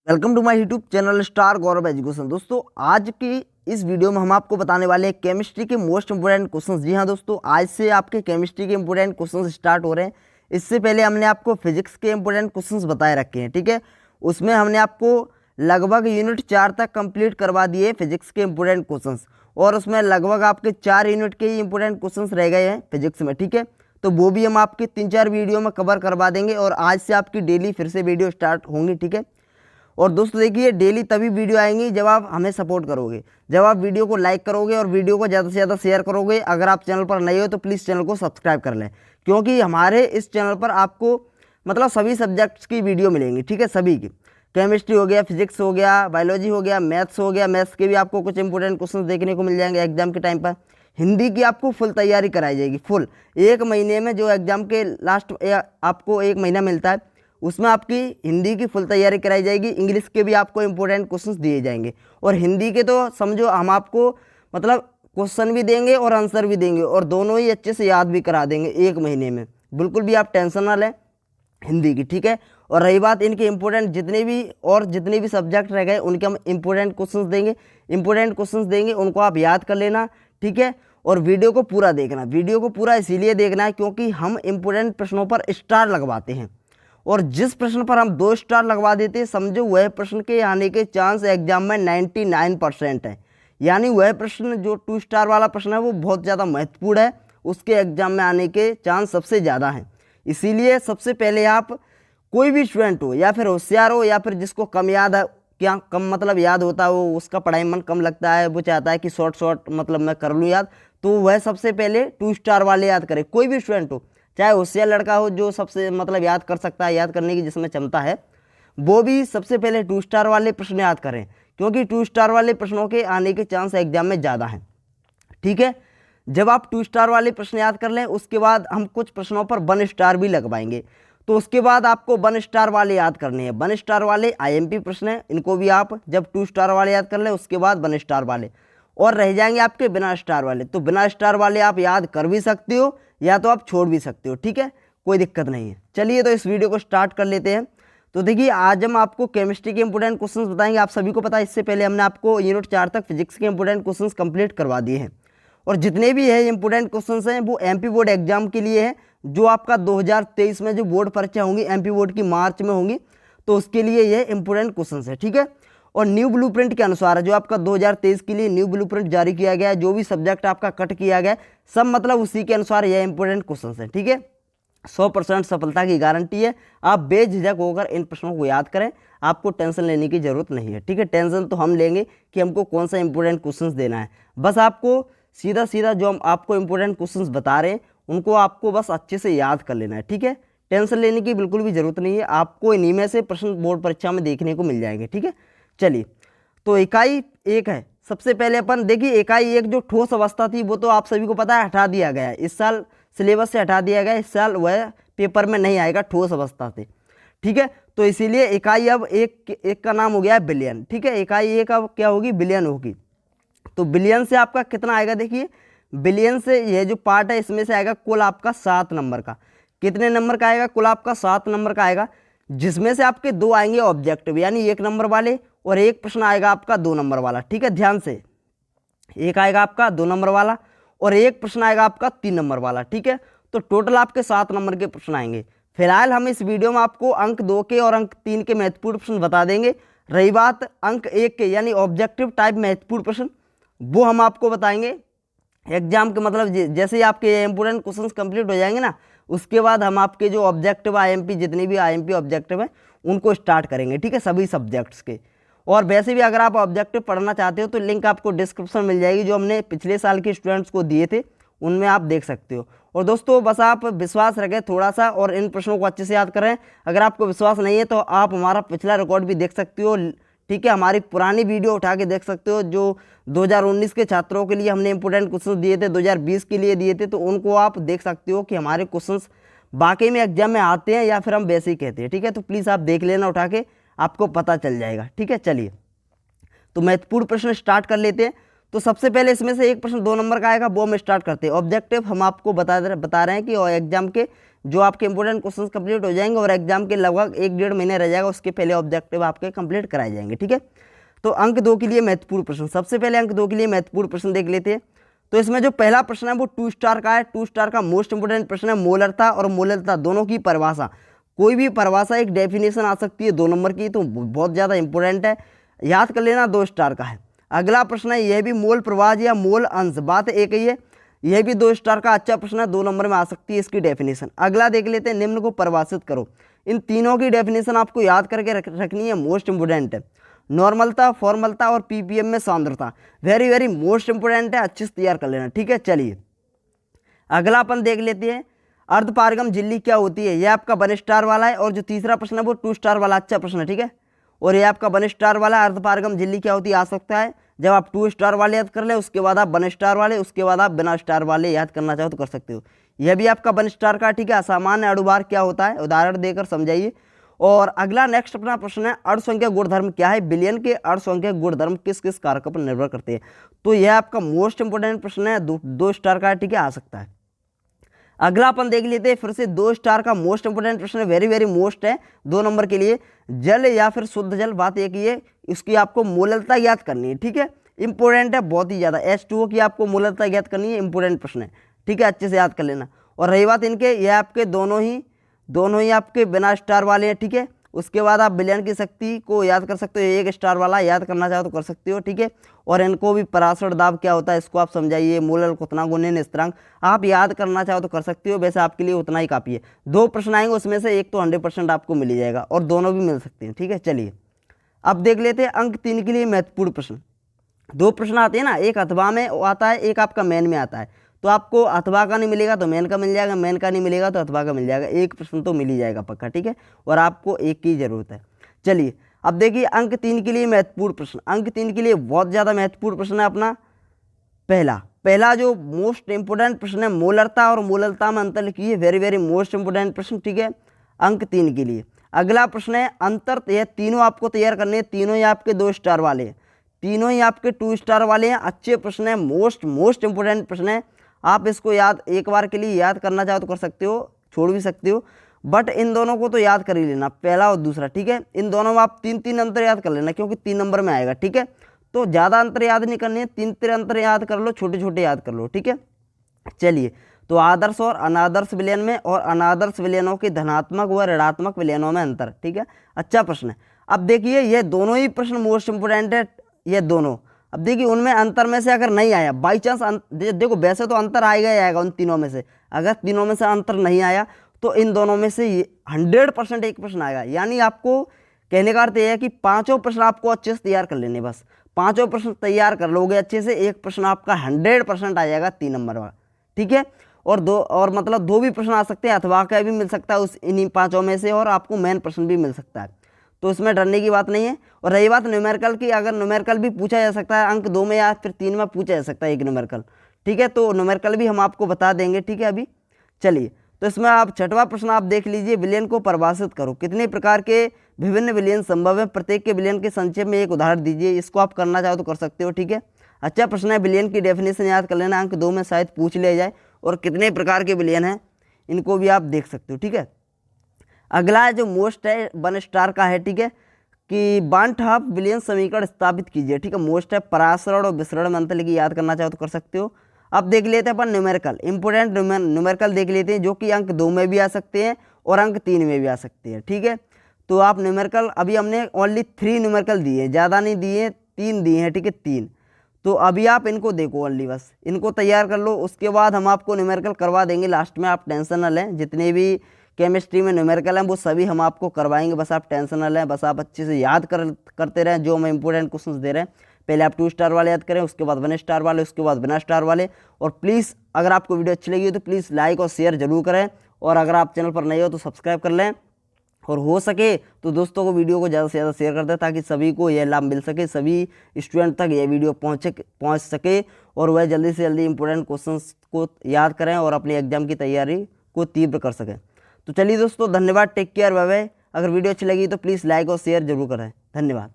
Welcome to my YouTube channel star Gaurav education. दोस्तों आज की इस वीडियो में हम आपको बताने वाले हैं केमिस्ट्री के मोस्ट इंपोर्टेंट क्वेश्चंस। जी हाँ दोस्तों, आज से आपके केमिस्ट्री के इंपोर्टेंट क्वेश्चंस स्टार्ट हो रहे हैं। इससे पहले हमने आपको फिजिक्स के इंपोर्टेंट क्वेश्चंस बताए रखे हैं, ठीक है। उसमें हमने आपको लगभग यूनिट 4 तक कंप्लीट करवा दिए फिजिक्स के इंपोर्टेंट क्वेश्चंस, और उसमें लगभग आपके 4 यूनिट के ही इंपोर्टेंट क्वेश्चंस रह गए हैं फिजिक्स में, ठीक है। तो वो भी हम आपके 3-4 वीडियो में कवर करवा देंगे, और आज से आपकी डेली फिर से वीडियो स्टार्ट होंगी, ठीक है। और दोस्तों देखिए, डेली तभी वीडियो आएंगी जब आप हमें सपोर्ट करोगे, जब आप वीडियो को लाइक करोगे और वीडियो को ज़्यादा से ज़्यादा शेयर करोगे। अगर आप चैनल पर नए हो तो प्लीज़ चैनल को सब्सक्राइब कर लें, क्योंकि हमारे इस चैनल पर आपको मतलब सभी सब्जेक्ट्स की वीडियो मिलेंगी, ठीक है। सभी की, केमिस्ट्री हो गया, फिजिक्स हो गया, बायोलॉजी हो गया, मैथ्स हो गया। मैथ्स के भी आपको कुछ इंपॉर्टेंट क्वेश्चन देखने को मिल जाएंगे एग्जाम के टाइम पर। हिंदी की आपको फुल तैयारी कराई जाएगी, फुल 1 महीने में। जो एग्जाम के लास्ट आपको 1 महीना मिलता है, उसमें आपकी हिंदी की फुल तैयारी कराई जाएगी। इंग्लिश के भी आपको इंपॉर्टेंट क्वेश्चंस दिए जाएंगे, और हिंदी के तो समझो हम आपको मतलब क्वेश्चन भी देंगे और आंसर भी देंगे, और दोनों ही अच्छे से याद भी करा देंगे 1 महीने में। बिल्कुल भी आप टेंशन ना लें हिंदी की, ठीक है। और रही बात इनके इंपॉर्टेंट जितने भी सब्जेक्ट रह गए, उनके हम इंपॉर्टेंट क्वेश्चंस देंगे, उनको आप याद कर लेना, ठीक है। और वीडियो को पूरा देखना। वीडियो को पूरा इसीलिए देखना है क्योंकि हम इंपॉर्टेंट प्रश्नों पर स्टार लगवाते हैं, और जिस प्रश्न पर हम 2 स्टार लगवा देते हैं, समझो वह प्रश्न के आने के चांस एग्जाम में 99% है। यानी वह प्रश्न जो 2 स्टार वाला प्रश्न है वो बहुत ज़्यादा महत्वपूर्ण है, उसके एग्जाम में आने के चांस सबसे ज़्यादा हैं। इसीलिए सबसे पहले आप, कोई भी स्टूडेंट हो या फिर होशियार हो या फिर जिसको कम याद है, क्या कम मतलब याद होता है, वो उसका पढ़ाई मन कम लगता है, वो चाहता है कि शॉर्ट मतलब मैं कर लूँ याद, तो वह सबसे पहले 2 स्टार वाले याद करे। कोई भी स्टूडेंट हो, चाहे होशियार लड़का हो जो सबसे मतलब याद कर सकता है, याद करने की जिसमें क्षमता है, वो भी सबसे पहले 2 स्टार वाले प्रश्न याद करें, क्योंकि 2 स्टार वाले प्रश्नों के आने के चांस एग्जाम में ज़्यादा हैं, ठीक है। जब आप 2 स्टार वाले प्रश्न याद कर लें, उसके बाद हम कुछ प्रश्नों पर 1 स्टार भी लगवाएंगे। तो उसके बाद आपको 1 स्टार वाले याद करने हैं। 1 स्टार वाले आईएमपी प्रश्न हैं, इनको भी आप जब 2 स्टार वाले याद कर लें, उसके बाद 1 स्टार वाले, और रह जाएंगे आपके बिना स्टार वाले। तो बिना स्टार वाले आप याद कर भी सकते हो या तो आप छोड़ भी सकते हो, ठीक है, कोई दिक्कत नहीं है। चलिए तो इस वीडियो को स्टार्ट कर लेते हैं। तो देखिए, आज हम आपको केमिस्ट्री के इंपोर्टेंट क्वेश्चंस बताएंगे। आप सभी को पता है, इससे पहले हमने आपको यूनिट 4 तक फिजिक्स के इंपोर्टेंट क्वेश्चंस कंप्लीट करवा दिए हैं, और जितने भी है इंपोर्टेंट क्वेश्चंस हैं वो एमपी बोर्ड एग्जाम के लिए है। जो आपका 2023 में जो बोर्ड परीक्षा होंगी एमपी बोर्ड की मार्च में होंगी, तो उसके लिए ये इंपोर्टेंट क्वेश्चंस है, ठीक है। और न्यू ब्लूप्रिंट के अनुसार जो आपका 2023 के लिए न्यू ब्लूप्रिंट जारी किया गया है, जो भी सब्जेक्ट आपका कट किया गया है, सब मतलब उसी के अनुसार यह इंपोर्टेंट क्वेश्चंस है, ठीक है। 100% सफलता की गारंटी है। आप बेझिझक होकर इन प्रश्नों को याद करें, आपको टेंशन लेने की जरूरत नहीं है, ठीक है। टेंशन तो हम लेंगे कि हमको कौन सा इंपोर्टेंट क्वेश्चंस देना है। बस आपको सीधा सीधा जो हम आपको इंपोर्टेंट क्वेश्चंस बता रहे हैं, उनको आपको बस अच्छे से याद कर लेना है, ठीक है। टेंशन लेने की बिल्कुल भी जरूरत नहीं है। आपको इन्हीं में से प्रश्न बोर्ड परीक्षा में देखने को मिल जाएंगे, ठीक है। चलिए, तो इकाई 1 है। सबसे पहले अपन देखिए, इकाई 1 जो ठोस अवस्था थी वो तो आप सभी को पता है हटा दिया गया है, इस साल सिलेबस से हटा दिया गया है। इस साल वह पेपर में नहीं आएगा ठोस अवस्था से, ठीक है। तो इसीलिए इकाई अब एक का नाम हो गया है बिलियन, ठीक है। इकाई 1 अब क्या होगी, बिलियन होगी। तो बिलियन से आपका कितना आएगा, देखिए बिलियन से यह जो पार्ट है इसमें से आएगा कुल आपका 7 नंबर का। कितने नंबर का आएगा, कुल आपका 7 नंबर का आएगा, जिसमें से आपके 2 आएंगे ऑब्जेक्टिव यानी 1 नंबर वाले, और एक प्रश्न आएगा आपका 2 नंबर वाला, ठीक है। ध्यान से, एक आएगा आपका 2 नंबर वाला और एक प्रश्न आएगा आपका 3 नंबर वाला, ठीक है। तो टोटल आपके 7 नंबर के प्रश्न आएंगे। फिलहाल हम इस वीडियो में आपको अंक 2 के और अंक 3 के महत्वपूर्ण प्रश्न बता देंगे। रही बात अंक 1 के यानी ऑब्जेक्टिव टाइप महत्वपूर्ण प्रश्न, वो हम आपको बताएंगे एग्जाम के मतलब जैसे ही आपके इंपोर्टेंट क्वेश्चंस कंप्लीट हो जाएंगे ना, उसके बाद हम आपके जो ऑब्जेक्टिव आईएमपी जितनी भी आईएमपी ऑब्जेक्टिव है उनको स्टार्ट करेंगे, ठीक है, सभी सब्जेक्ट्स के। और वैसे भी अगर आप ऑब्जेक्टिव पढ़ना चाहते हो तो लिंक आपको डिस्क्रिप्शन मिल जाएगी, जो हमने पिछले साल के स्टूडेंट्स को दिए थे उनमें आप देख सकते हो। और दोस्तों बस आप विश्वास रखें थोड़ा सा और इन प्रश्नों को अच्छे से याद करें। अगर आपको विश्वास नहीं है तो आप हमारा पिछला रिकॉर्ड भी देख सकते हो, ठीक है। हमारी पुरानी वीडियो उठा के देख सकते हो, जो 2019 के छात्रों के लिए हमने इंपोर्टेंट क्वेश्चन दिए थे, 2020 के लिए दिए थे, तो उनको आप देख सकते हो कि हमारे क्वेश्चंस वाकई में एग्जाम में आते हैं या फिर हम वैसे ही कहते हैं, ठीक है। तो प्लीज़ आप देख लेना उठा के, आपको पता चल जाएगा, ठीक है। चलिए, तो महत्वपूर्ण प्रश्न स्टार्ट कर लेते हैं। तो सबसे पहले इसमें से एक प्रश्न 2 नंबर का आएगा, वो हम स्टार्ट करते हैं। ऑब्जेक्टिव हम आपको बता रहे हैं कि एग्जाम के जो आपके इंपॉर्टेंट क्वेश्चंस कंप्लीट हो जाएंगे और एग्जाम के लगभग 1-1.5 महीने रह जाएगा, उसके पहले ऑब्जेक्टिव आपके कंप्लीट कराए जाएंगे। ठीक है, तो अंक 2 के लिए महत्वपूर्ण प्रश्न, सबसे पहले अंक 2 के लिए महत्वपूर्ण प्रश्न देख लेते हैं। तो इसमें जो पहला प्रश्न है वो 2 स्टार का है। 2 स्टार का मोस्ट इंपोर्टेंट प्रश्न है मोलरता और मोलरता दोनों की परिभाषा। कोई भी परिभाषा एक डेफिनेशन आ सकती है 2 नंबर की, तो बहुत ज़्यादा इंपॉर्टेंट है, याद कर लेना, 2 स्टार का है। अगला प्रश्न है, यह भी मोल प्रवाह या मोल अंश, बात एक ही है, यह भी 2 स्टार का अच्छा प्रश्न है, 2 नंबर में आ सकती है इसकी डेफिनेशन। अगला देख लेते हैं, निम्न को परिभाषित करो। इन तीनों की डेफिनेशन आपको याद करके रखनी है, मोस्ट इंपोर्टेंट है। नॉर्मलता, फॉर्मलता और पीपीएम में सांद्रता, वेरी वेरी मोस्ट इंपोर्टेंट है, अच्छे से तैयार कर लेना। ठीक है, चलिए अगला अपन देख लेते हैं, अर्धपारगम झिल्ली क्या होती है। यह आपका 1 स्टार वाला है और जो तीसरा प्रश्न है वो 2 स्टार वाला अच्छा प्रश्न है। ठीक है, और ये आपका 1 स्टार वाला अर्धपारगम झिल्ली क्या होती है आ सकता है। जब आप 2 स्टार वाले याद कर ले, उसके बाद आप 1 स्टार वाले, उसके बाद आप बिना स्टार वाले याद करना चाहो तो कर सकते हो। यह भी आपका 1 स्टार का। ठीक है, असामान्य अणुभार क्या होता है, उदाहरण देकर समझाइए। और अगला नेक्स्ट अपना प्रश्न है, अणुसंख्यक गुणधर्म क्या है। विलयन के अणुसंख्यक गुणधर्म किस किस कारक पर निर्भर करते हैं। तो यह आपका मोस्ट इंपोर्टेंट प्रश्न है, 2 स्टार का। ठीक है, आ सकता है। अगला अपन देख लेते हैं, फिर से 2 स्टार का मोस्ट इंपोर्टेंट प्रश्न है, वेरी वेरी मोस्ट है 2 नंबर के लिए। जल या फिर शुद्ध जल, बात एक ही है, इसकी आपको मोलरता याद करनी है। ठीक है, इंपोर्टेंट है बहुत ही ज़्यादा, H2O की आपको मोलरता याद करनी है, इंपोर्टेंट प्रश्न है। ठीक है, अच्छे से याद कर लेना। और रही बात इनके, ये आपके दोनों ही आपके बिना स्टार वाले हैं। ठीक है, उसके बाद आप विलयन की शक्ति को याद कर सकते हो, 1 स्टार वाला याद करना चाहो तो कर सकते हो। ठीक है, और इनको भी पराशर दाब क्या होता है इसको आप समझाइए, मोलर क्वथनांक गुणन स्थिरांक आप याद करना चाहो तो कर सकते हो, वैसे आपके लिए उतना ही काफ़ी है। 2 प्रश्न आएंगे, उसमें से एक तो 100% आपको मिल ही जाएगा और दोनों भी मिल सकते हैं। ठीक है, चलिए अब देख लेते हैं अंक 3 के लिए महत्वपूर्ण प्रश्न। 2 प्रश्न आते हैं ना, एक अथवा में आता है, एक आपका मेन में आता है। तो आपको अथवा का नहीं मिलेगा तो मेन का मिल जाएगा, मेन का नहीं मिलेगा तो अथवा का मिल जाएगा, एक प्रश्न तो मिल ही जाएगा पक्का। ठीक है, और आपको एक की जरूरत है। चलिए अब देखिए अंक 3 के लिए महत्वपूर्ण प्रश्न, अंक 3 के लिए बहुत ज़्यादा महत्वपूर्ण प्रश्न है अपना पहला जो मोस्ट इंपोर्टेंट प्रश्न है, मोलरता और मोलरता में अंतर लिखिए, वेरी वेरी मोस्ट इंपोर्टेंट प्रश्न। ठीक है, अंक 3 के लिए। अगला प्रश्न है अंतर, यह तीनों आपको तैयार करने हैं, तीनों ही आपके 2 स्टार वाले हैं, तीनों ही आपके 2 स्टार वाले हैं, अच्छे प्रश्न है, मोस्ट इंपोर्टेंट प्रश्न है। आप इसको याद एक बार के लिए याद करना चाहो तो कर सकते हो, छोड़ भी सकते हो, बट इन दोनों को तो याद कर ही लेना, पहला और दूसरा। ठीक है, इन दोनों में आप 3-3 अंतर याद कर लेना, क्योंकि 3 नंबर में आएगा। ठीक है, तो ज़्यादा अंतर याद नहीं करने, 3-3 अंतर याद कर लो, छोटे छोटे याद कर लो। ठीक है, चलिए तो आदर्श और अनादर्श विलयन में और अनादर्श विलयनों के धनात्मक व ऋणात्मक विलयनों में अंतर। ठीक है, अच्छा प्रश्न है। अब देखिए ये दोनों ही प्रश्न मोस्ट इंपोर्टेंट है, ये दोनों। अब देखिए उनमें अंतर में से अगर नहीं आया बाई चांस, देखो वैसे तो अंतर आएगा ही आएगा उन तीनों में से, अगर तीनों में से अंतर नहीं आया तो इन दोनों में से 100% एक प्रश्न आएगा। यानी आपको कहने का अर्थ यह है कि 5 प्रश्न आपको अच्छे से तैयार कर लेने, बस 5 प्रश्न तैयार कर लोगे अच्छे से, एक प्रश्न आपका 100% आ जाएगा 3 नंबर का। ठीक है, और मतलब 2 भी प्रश्न आ सकते हैं, अथवा का भी मिल सकता है उस इन्हीं 5 में से, और आपको मेन प्रश्न भी मिल सकता है, तो इसमें डरने की बात नहीं है। और रही बात न्यूमेरिकल की, अगर न्यूमेरिकल भी पूछा जा सकता है अंक 2 में या फिर 3 में पूछा जा सकता है एक न्यूमेरिकल। ठीक है, तो न्यूमेरिकल भी हम आपको बता देंगे। ठीक है, अभी चलिए तो इसमें आप 6वां प्रश्न आप देख लीजिए, विलयन को परिभाषित करो। कितने प्रकार के विभिन्न विलयन संभव है, प्रत्येक के विलयन के संक्षेप में एक उदाहरण दीजिए। इसको आप करना चाहो तो कर सकते हो। ठीक है, अच्छा प्रश्न है, विलयन की डेफिनेशन याद कर लेना, अंक 2 में शायद पूछ लिया जाए, और कितने प्रकार के विलयन हैं इनको भी आप देख सकते हो। ठीक है, अगला जो मोस्ट है 1 स्टार का है। ठीक है, कि बांट हाफ विलयन समीकरण स्थापित कीजिए। ठीक है, मोस्ट है, परासरण और विसरण में अंतर लिखिए, याद करना चाहो तो कर सकते हो। अब देख लेते हैं अपन न्यूमेरिकल, इंपोर्टेंट न्यूमेरिकल देख लेते हैं, जो कि अंक 2 में भी आ सकते हैं और अंक 3 में भी आ सकते हैं। ठीक है, तो आप न्यूमेरिकल अभी हमने ओनली 3 न्यूमेरिकल दिए, ज़्यादा नहीं दिए, 3 दिए हैं। ठीक है, 3, तो अभी आप इनको देखो, ओनली बस इनको तैयार कर लो, उसके बाद हम आपको न्यूमेरिकल करवा देंगे लास्ट में, आप टेंशन न लें। जितने भी केमिस्ट्री में न्यूमेरिकल हैं वो सभी हम आपको करवाएंगे, बस आप टेंशन न लें, बस आप अच्छे से याद करते रहें जो हम इंपोर्टेंट क्वेश्चंस दे रहे हैं। पहले आप 2 स्टार वाले याद करें, उसके बाद 1 स्टार वाले, उसके बाद बिना स्टार वाले। और प्लीज़ अगर आपको वीडियो अच्छी लगी हो तो प्लीज़ लाइक और शेयर जरूर करें, और अगर आप चैनल पर नए हो तो सब्सक्राइब कर लें, और हो सके तो दोस्तों को वीडियो को ज़्यादा से ज़्यादा शेयर कर दें, ताकि सभी को यह लाभ मिल सके, सभी स्टूडेंट तक यह वीडियो पहुँच सके, और वह जल्दी से जल्दी इंपोर्टेंट क्वेश्चंस को याद करें और अपनी एग्जाम की तैयारी को तीव्र कर सकें। तो चलिए दोस्तों, धन्यवाद, टेक केयर, बाय बाय। अगर वीडियो अच्छी लगी तो प्लीज़ लाइक और शेयर जरूर करें, धन्यवाद।